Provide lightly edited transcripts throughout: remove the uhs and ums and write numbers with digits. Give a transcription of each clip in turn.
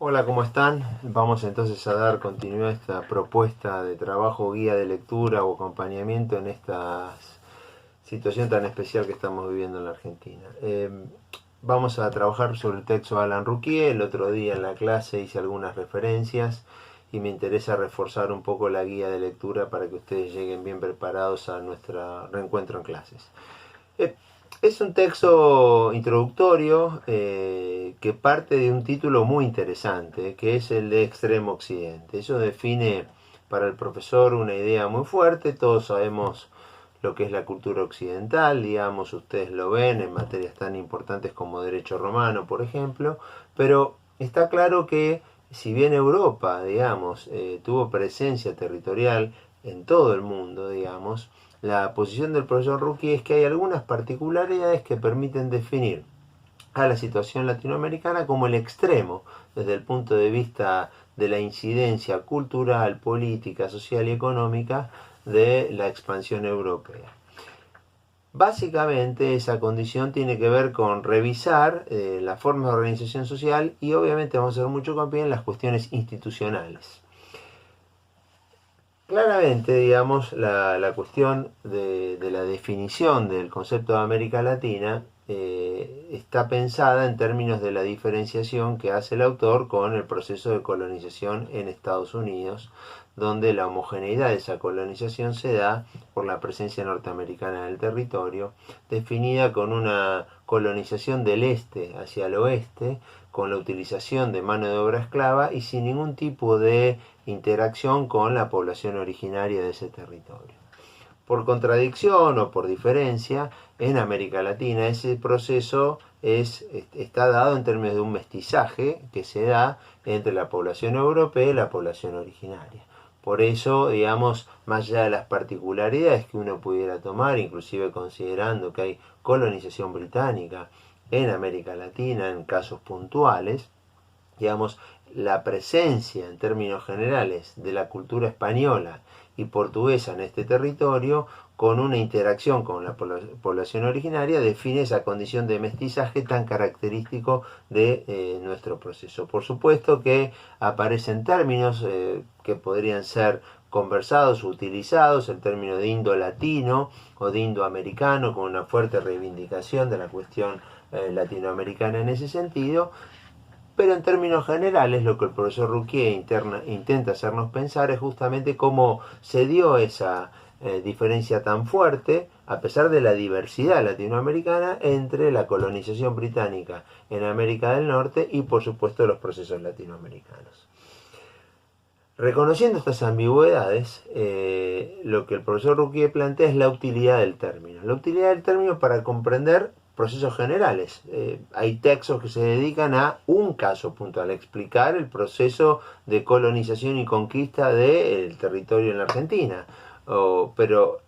Hola, ¿cómo están? Vamos entonces a dar continuidad a esta propuesta de trabajo, guía de lectura o acompañamiento en esta situación tan especial que estamos viviendo en la Argentina. Vamos a trabajar sobre el texto de Alan Ruquier. El otro día en la clase hice algunas referencias y me interesa reforzar un poco la guía de lectura para que ustedes lleguen bien preparados a nuestro reencuentro en clases. Eh, es un texto introductorio que parte de un título muy interesante, que es el de Extremo Occidente. Eso define para el profesor una idea muy fuerte. Todos sabemos lo que es la cultura occidental, digamos, ustedes lo ven en materias tan importantes como derecho romano, por ejemplo, pero está claro que si bien Europa, digamos, tuvo presencia territorial en todo el mundo, digamos, la posición del profesor Ruki es que hay algunas particularidades que permiten definir a la situación latinoamericana como el extremo desde el punto de vista de la incidencia cultural, política, social y económica de la expansión europea. Básicamente esa condición tiene que ver con revisar las formas de organización social y obviamente vamos a hacer mucho hincapié en las cuestiones institucionales. Claramente, digamos, la cuestión de la definición del concepto de América Latina está pensada en términos de la diferenciación que hace el autor con el proceso de colonización en Estados Unidos, donde la homogeneidad de esa colonización se da por la presencia norteamericana en el territorio, definida con una colonización del este hacia el oeste, con la utilización de mano de obra esclava y sin ningún tipo de interacción con la población originaria de ese territorio. Por contradicción o por diferencia, en América Latina ese proceso está dado en términos de un mestizaje que se da entre la población europea y la población originaria. Por eso, digamos, más allá de las particularidades que uno pudiera tomar, inclusive considerando que hay colonización británica en América Latina en casos puntuales, digamos, la presencia en términos generales de la cultura española y portuguesa en este territorio, con una interacción con la población originaria, define esa condición de mestizaje tan característico de nuestro proceso. Por supuesto que aparecen términos que podrían ser conversados o utilizados, el término de indo-latino o de indoamericano, con una fuerte reivindicación de la cuestión latinoamericana en ese sentido, pero en términos generales lo que el profesor Ruquier intenta hacernos pensar es justamente cómo se dio esa diferencia tan fuerte, a pesar de la diversidad latinoamericana, entre la colonización británica en América del Norte y por supuesto los procesos latinoamericanos. Reconociendo estas ambigüedades, lo que el profesor Ruquier plantea es la utilidad del término. La utilidad del término para comprender procesos generales. Hay textos que se dedican a un caso puntual, a explicar el proceso de colonización y conquista del territorio en la Argentina. Pero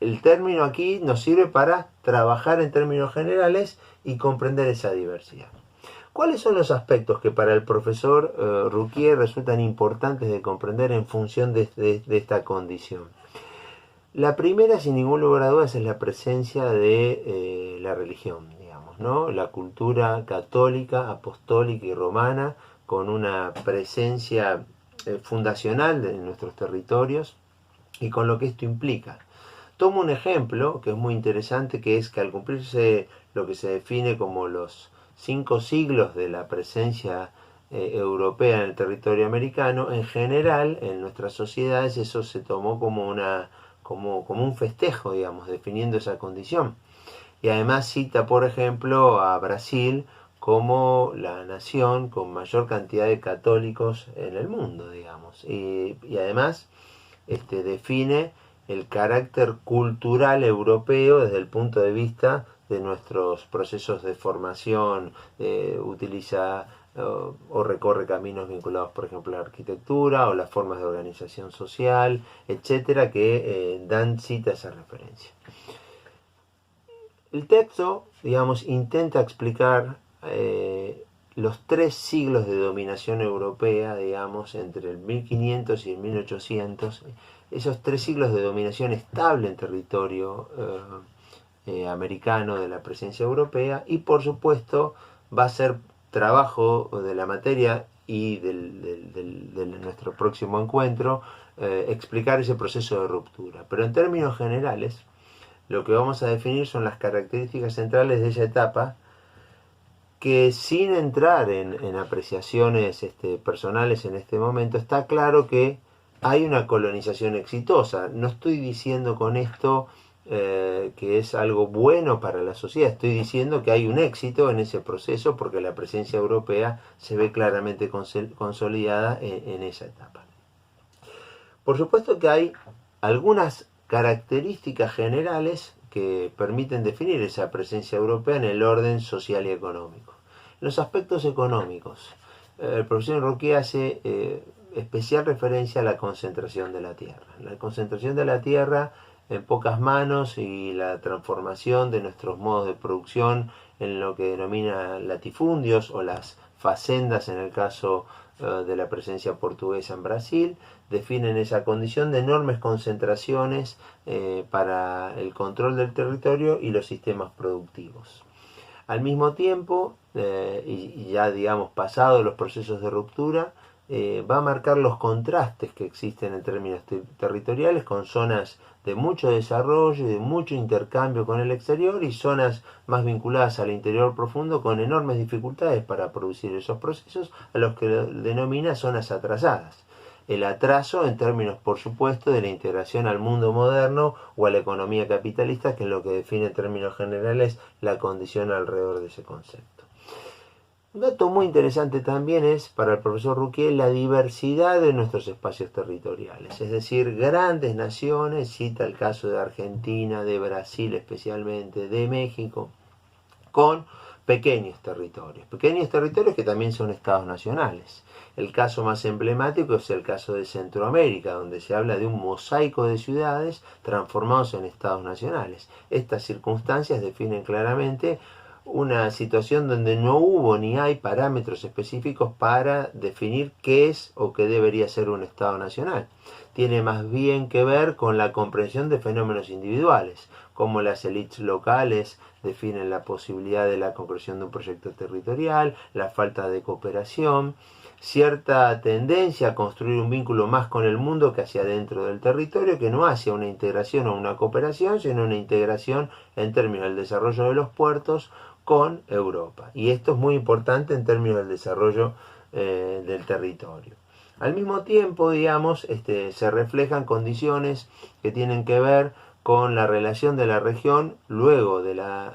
el término aquí nos sirve para trabajar en términos generales y comprender esa diversidad. ¿Cuáles son los aspectos que para el profesor Ruquier resultan importantes de comprender en función de esta condición? La primera, sin ningún lugar a dudas, es la presencia de la religión, digamos, ¿no? La cultura católica, apostólica y romana, con una presencia fundacional en nuestros territorios y con lo que esto implica. Tomo un ejemplo que es muy interesante, que es que al cumplirse lo que se define como los 5 siglos de la presencia europea en el territorio americano, en general en nuestras sociedades eso se tomó como un festejo, digamos, definiendo esa condición. Y además cita, por ejemplo, a Brasil como la nación con mayor cantidad de católicos en el mundo, digamos. Y además define el carácter cultural europeo desde el punto de vista de nuestros procesos de formación, utiliza o recorre caminos vinculados, por ejemplo, a la arquitectura o las formas de organización social, etcétera, que dan cita a esa referencia. El texto, digamos, intenta explicar los 3 siglos de dominación europea, digamos, entre el 1500 y el 1800, esos 3 siglos de dominación estable en territorio americano de la presencia europea, y por supuesto va a ser trabajo de la materia y de nuestro próximo encuentro, explicar ese proceso de ruptura. Pero en términos generales, lo que vamos a definir son las características centrales de esa etapa, que sin entrar en apreciaciones personales en este momento, está claro que hay una colonización exitosa. No estoy diciendo con esto que es algo bueno para la sociedad, estoy diciendo que hay un éxito en ese proceso porque la presencia europea se ve claramente consolidada en esa etapa. Por supuesto que hay algunas características generales que permiten definir esa presencia europea en el orden social y económico. En los aspectos económicos, el profesor Roqué hace especial referencia a la concentración de la tierra. La concentración de la tierra en pocas manos y la transformación de nuestros modos de producción en lo que denomina latifundios o las facendas en el caso de la presencia portuguesa en Brasil, definen esa condición de enormes concentraciones para el control del territorio y los sistemas productivos. Al mismo tiempo, y ya digamos pasado los procesos de ruptura, va a marcar los contrastes que existen en términos territoriales con zonas de mucho desarrollo y de mucho intercambio con el exterior y zonas más vinculadas al interior profundo con enormes dificultades para producir esos procesos, a los que denomina zonas atrasadas. El atraso en términos, por supuesto, de la integración al mundo moderno o a la economía capitalista, que es lo que define en términos generales la condición alrededor de ese concepto. Un dato muy interesante también es, para el profesor Roqué, la diversidad de nuestros espacios territoriales. Es decir, grandes naciones, cita el caso de Argentina, de Brasil especialmente, de México, con pequeños territorios que también son estados nacionales. El caso más emblemático es el caso de Centroamérica, donde se habla de un mosaico de ciudades transformados en estados nacionales. Estas circunstancias definen claramente una situación donde no hubo ni hay parámetros específicos para definir qué es o qué debería ser un Estado nacional. Tiene más bien que ver con la comprensión de fenómenos individuales, como las élites locales definen la posibilidad de la concreción de un proyecto territorial, la falta de cooperación, cierta tendencia a construir un vínculo más con el mundo que hacia dentro del territorio, que no hacia una integración o una cooperación, sino una integración en términos del desarrollo de los puertos con Europa. Y esto es muy importante en términos del desarrollo del territorio. Al mismo tiempo, digamos, se reflejan condiciones que tienen que ver con la relación de la región luego de la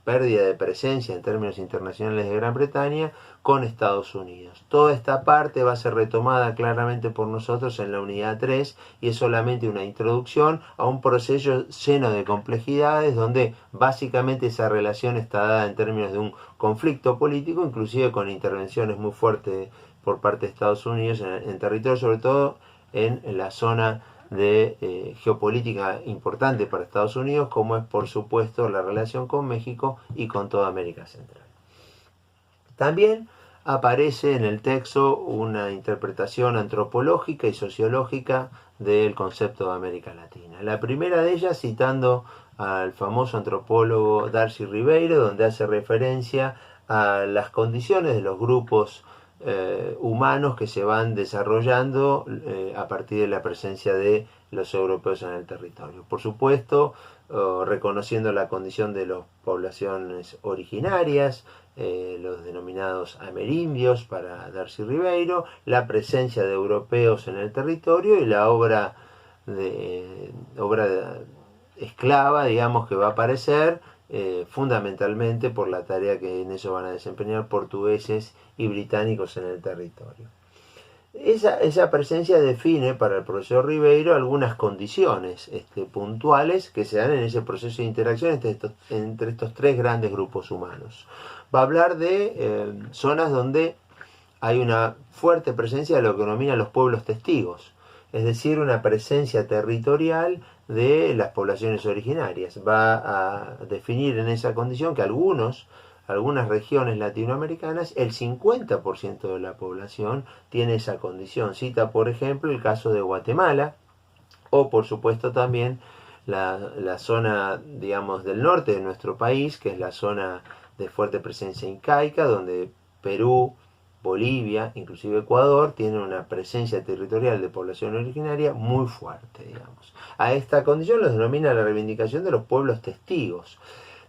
pérdida de presencia en términos internacionales de Gran Bretaña con Estados Unidos. Toda esta parte va a ser retomada claramente por nosotros en la unidad 3 y es solamente una introducción a un proceso lleno de complejidades donde básicamente esa relación está dada en términos de un conflicto político, inclusive con intervenciones muy fuertes por parte de Estados Unidos en territorio, sobre todo en la zona de geopolítica importante para Estados Unidos, como es por supuesto la relación con México y con toda América Central. También aparece en el texto una interpretación antropológica y sociológica del concepto de América Latina. La primera de ellas citando al famoso antropólogo Darcy Ribeiro, donde hace referencia a las condiciones de los grupos humanos que se van desarrollando a partir de la presencia de los europeos en el territorio. Por supuesto, reconociendo la condición de las poblaciones originarias, los denominados amerindios para Darcy Ribeiro, la presencia de europeos en el territorio y la obra esclava, digamos, que va a aparecer fundamentalmente por la tarea que en eso van a desempeñar portugueses y británicos en el territorio. Esa presencia define para el profesor Ribeiro algunas condiciones puntuales que se dan en ese proceso de interacción entre estos tres grandes grupos humanos. Va a hablar de zonas donde hay una fuerte presencia de lo que denominan los pueblos testigos, es decir, una presencia territorial de las poblaciones originarias. Va a definir en esa condición que algunas regiones latinoamericanas, el 50% de la población tiene esa condición. Cita, por ejemplo, el caso de Guatemala, o por supuesto también la zona, digamos, del norte de nuestro país, que es la zona de fuerte presencia incaica, donde Perú, Bolivia, inclusive Ecuador, tienen una presencia territorial de población originaria muy fuerte, digamos. A esta condición los denomina la reivindicación de los pueblos testigos.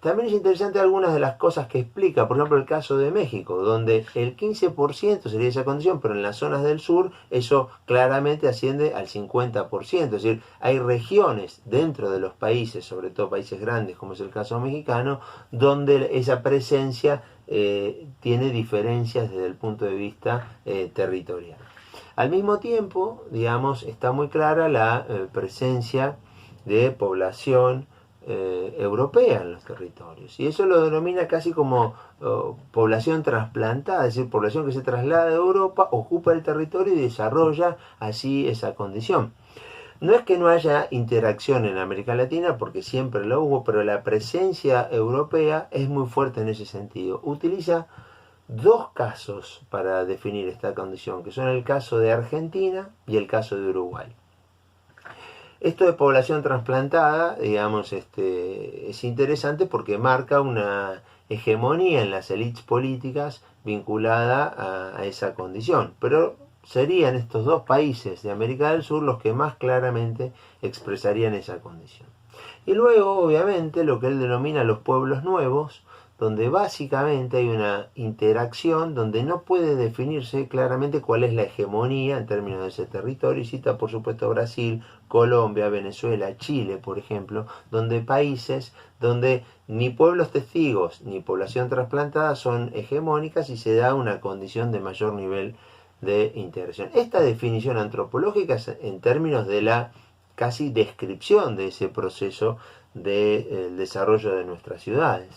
También es interesante algunas de las cosas que explica, por ejemplo el caso de México, donde el 15% sería esa condición, pero en las zonas del sur eso claramente asciende al 50%, es decir, hay regiones dentro de los países, sobre todo países grandes como es el caso mexicano, donde esa presencia tiene diferencias desde el punto de vista territorial. Al mismo tiempo, digamos, está muy clara la presencia de población europea en los territorios. Y eso lo denomina casi como población trasplantada, es decir, población que se traslada de Europa, ocupa el territorio y desarrolla así esa condición. No es que no haya interacción en América Latina, porque siempre lo hubo, pero la presencia europea es muy fuerte en ese sentido. Utiliza dos casos para definir esta condición, que son el caso de Argentina y el caso de Uruguay. Esto de población trasplantada, digamos, es interesante porque marca una hegemonía en las élites políticas vinculada a esa condición. Pero serían estos dos países de América del Sur los que más claramente expresarían esa condición. Y luego, obviamente, lo que él denomina los pueblos nuevos, donde básicamente hay una interacción donde no puede definirse claramente cuál es la hegemonía en términos de ese territorio, y cita por supuesto Brasil, Colombia, Venezuela, Chile, por ejemplo, donde países donde ni pueblos testigos ni población trasplantada son hegemónicas y se da una condición de mayor nivel de integración. Esta definición antropológica es en términos de la casi descripción de ese proceso del desarrollo de nuestras ciudades.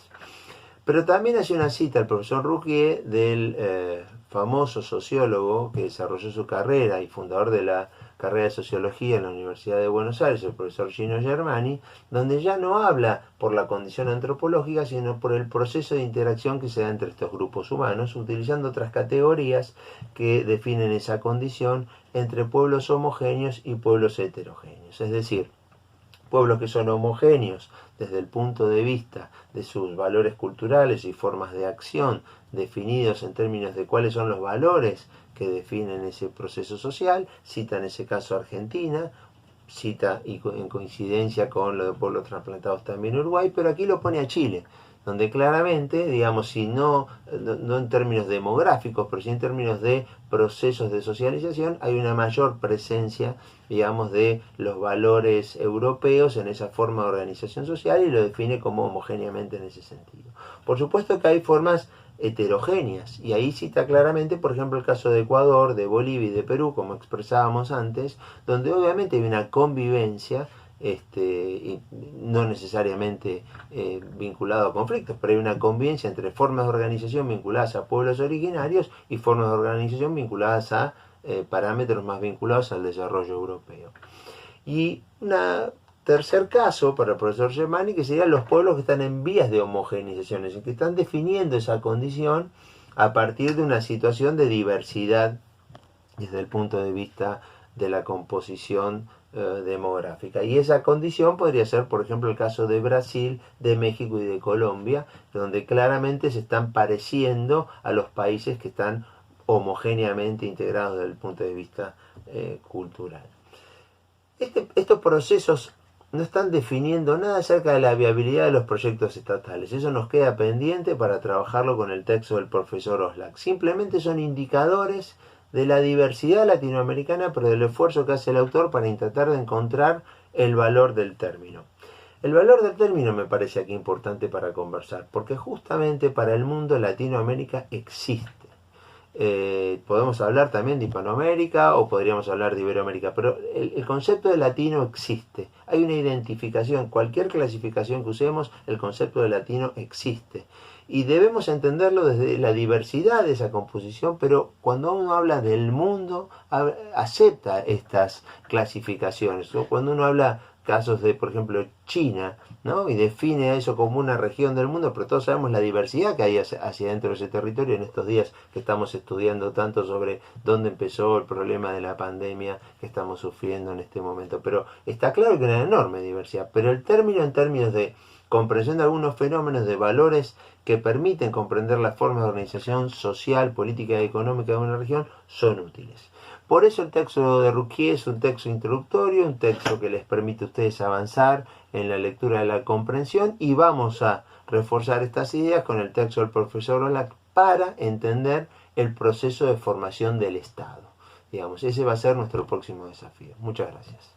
Pero también hace una cita el profesor Rougier del famoso sociólogo que desarrolló su carrera y fundador de la carrera de Sociología en la Universidad de Buenos Aires, el profesor Gino Germani, donde ya no habla por la condición antropológica, sino por el proceso de interacción que se da entre estos grupos humanos, utilizando otras categorías que definen esa condición entre pueblos homogéneos y pueblos heterogéneos. Es decir, pueblos que son homogéneos desde el punto de vista de sus valores culturales y formas de acción definidos en términos de cuáles son los valores que definen ese proceso social, cita en ese caso Argentina, cita y en coincidencia con lo de pueblos trasplantados también Uruguay, pero aquí lo pone a Chile, donde claramente, digamos, si no en términos demográficos, pero sí en términos de procesos de socialización, hay una mayor presencia, digamos, de los valores europeos en esa forma de organización social y lo define como homogéneamente en ese sentido. Por supuesto que hay formas heterogéneas y ahí cita claramente, por ejemplo, el caso de Ecuador, de Bolivia y de Perú, como expresábamos antes, donde obviamente hay una convivencia y no necesariamente vinculado a conflictos, pero hay una convivencia entre formas de organización vinculadas a pueblos originarios y formas de organización vinculadas a parámetros más vinculados al desarrollo europeo. Y un tercer caso para el profesor Germani, que serían los pueblos que están en vías de homogeneización, es decir, que están definiendo esa condición a partir de una situación de diversidad desde el punto de vista de la composición demográfica. Y esa condición podría ser, por ejemplo, el caso de Brasil, de México y de Colombia, donde claramente se están pareciendo a los países que están homogéneamente integrados desde el punto de vista cultural. Estos procesos no están definiendo nada acerca de la viabilidad de los proyectos estatales. Eso nos queda pendiente para trabajarlo con el texto del profesor Oslak. Simplemente son indicadores de la diversidad latinoamericana, pero del esfuerzo que hace el autor para intentar de encontrar el valor del término. El valor del término me parece aquí importante para conversar, porque justamente para el mundo Latinoamérica existe. Podemos hablar también de Hispanoamérica o podríamos hablar de Iberoamérica, pero el concepto de latino existe. Hay una identificación, cualquier clasificación que usemos, el concepto de latino existe. Y debemos entenderlo desde la diversidad de esa composición, pero cuando uno habla del mundo, acepta estas clasificaciones. Cuando uno habla casos de, por ejemplo, China, ¿no? Y define eso como una región del mundo, pero todos sabemos la diversidad que hay hacia dentro de ese territorio en estos días que estamos estudiando tanto sobre dónde empezó el problema de la pandemia que estamos sufriendo en este momento. Pero está claro que hay una enorme diversidad, pero el término en términos de comprensión de algunos fenómenos de valores que permiten comprender las formas de organización social, política y económica de una región son útiles. Por eso el texto de Ruquier es un texto introductorio, un texto que les permite a ustedes avanzar en la lectura de la comprensión, y vamos a reforzar estas ideas con el texto del profesor Olac para entender el proceso de formación del Estado. Digamos, ese va a ser nuestro próximo desafío. Muchas gracias.